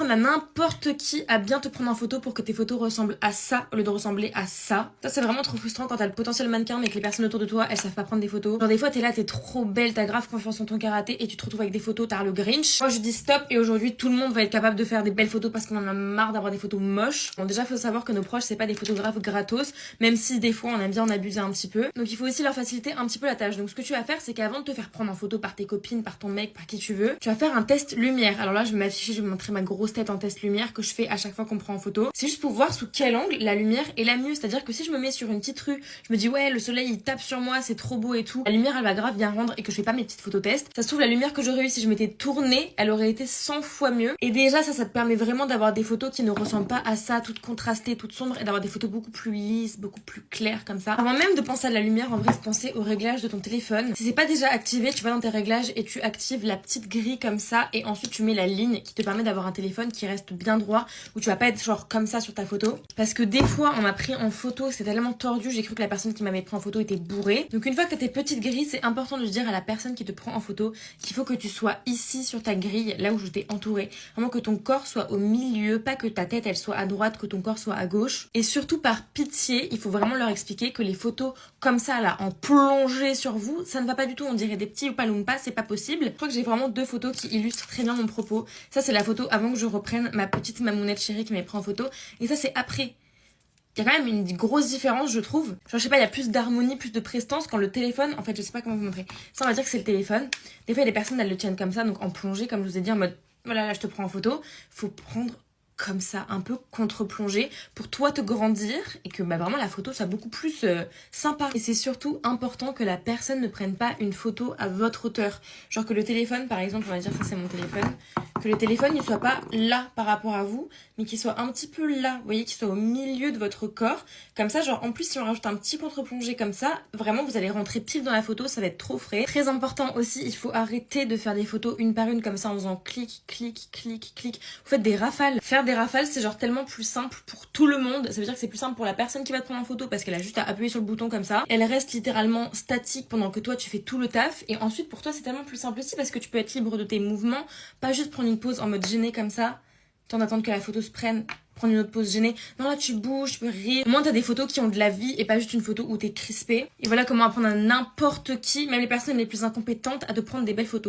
apprendre à n'importe qui à bien te prendre en photo pour que tes photos ressemblent à ça au lieu de ressembler à ça. Ça c'est vraiment trop frustrant quand t'as le potentiel mannequin mais que les personnes autour de toi elles savent pas prendre des photos. Genre des fois t'es là, t'es trop belle, t'as grave confiance en ton karaté et tu te retrouves avec des photos, t'as le Grinch. Moi je dis stop et aujourd'hui tout le monde va être capable de faire des belles photos parce qu'on en a marre d'avoir des photos moches. Bon déjà faut savoir que nos proches c'est pas des photographes gratos, même si des fois on aime bien en abuser un petit peu. Donc il faut aussi leur faciliter un petit peu la tâche. Donc ce que tu vas faire c'est qu'avant de te faire prendre en photo par tes copines, par ton mec, par qui tu veux, tu vas faire un test lumière. Alors là je vais m'afficher, je vais montrer ma grosse tête en test lumière que je fais à chaque fois qu'on prend en photo. C'est juste pour voir sous quel angle la lumière est la mieux. C'est-à-dire que si je me mets sur une petite rue, je me dis ouais le soleil il tape sur moi, c'est trop beau et tout, la lumière elle va grave bien rendre et que je fais pas mes petites photos test. Ça se trouve la lumière que j'aurais eu si je m'étais tournée, elle aurait été 100 fois mieux. Et déjà ça te permet vraiment d'avoir des photos qui ne ressemblent pas à ça, toutes contrastées, toutes sombres, et d'avoir des photos beaucoup plus lisses, beaucoup plus claires comme ça. Avant même de penser à la lumière, en vrai faut penser au réglage de ton téléphone. Si c'est pas déjà activé, tu vas dans tes réglages et tu actives la petite grille comme ça et ensuite tu mets la ligne qui te permet d'avoir un téléphone qui reste bien droit, où tu vas pas être genre comme ça sur ta photo. Parce que des fois on m'a pris en photo, c'est tellement tordu, j'ai cru que la personne qui m'avait pris en photo était bourrée. Donc une fois que t'as tes petites grilles, c'est important de dire à la personne qui te prend en photo qu'il faut que tu sois ici sur ta grille, là où je t'ai entourée. Vraiment que ton corps soit au milieu, pas que ta tête elle soit à droite, que ton corps soit à gauche. Et surtout par pitié, il faut vraiment leur expliquer que les photos comme ça là, en plongée sur vous, ça ne va pas du tout, on dirait des petits Oompa c'est pas possible. Je crois que j'ai vraiment deux photos qui illustrent très bien mon propos. Ça c'est la photo avant que je reprenne ma petite mamounette chérie qui m'avait pris en photo. Et ça c'est après. Il y a quand même une grosse différence je trouve. Genre je sais pas, il y a plus d'harmonie, plus de prestance quand le téléphone, en fait je sais pas comment vous montrer. Ça on va dire que c'est le téléphone. Des fois il y a des personnes elles le tiennent comme ça, donc en plongée comme je vous ai dit en mode voilà là je te prends en photo. Faut prendre comme ça, un peu contre-plongée pour toi te grandir et que bah, vraiment la photo soit beaucoup plus sympa. Et c'est surtout important que la personne ne prenne pas une photo à votre hauteur. Genre que le téléphone par exemple, on va dire ça c'est mon téléphone, que le téléphone ne soit pas là par rapport à vous, mais qu'il soit un petit peu là, vous voyez, qu'il soit au milieu de votre corps. Comme ça, genre en plus si on rajoute un petit contre-plongé comme ça, vraiment vous allez rentrer pile dans la photo, ça va être trop frais. Très important aussi, il faut arrêter de faire des photos une par une comme ça en faisant clic, clic, clic, clic. Vous faites des rafales. Faire des rafales, c'est genre tellement plus simple pour tout le monde. Ça veut dire que c'est plus simple pour la personne qui va te prendre en photo parce qu'elle a juste à appuyer sur le bouton comme ça. Elle reste littéralement statique pendant que toi tu fais tout le taf. Et ensuite pour toi c'est tellement plus simple aussi parce que tu peux être libre de tes mouvements, pas juste prendre une pause en mode gêné comme ça, t'en attendre que la photo se prenne, prendre une autre pause gênée. Non là tu bouges, tu peux rire. Au moins t'as des photos qui ont de la vie et pas juste une photo où t'es crispé. Et voilà comment apprendre à n'importe qui, même les personnes les plus incompétentes, à te prendre des belles photos.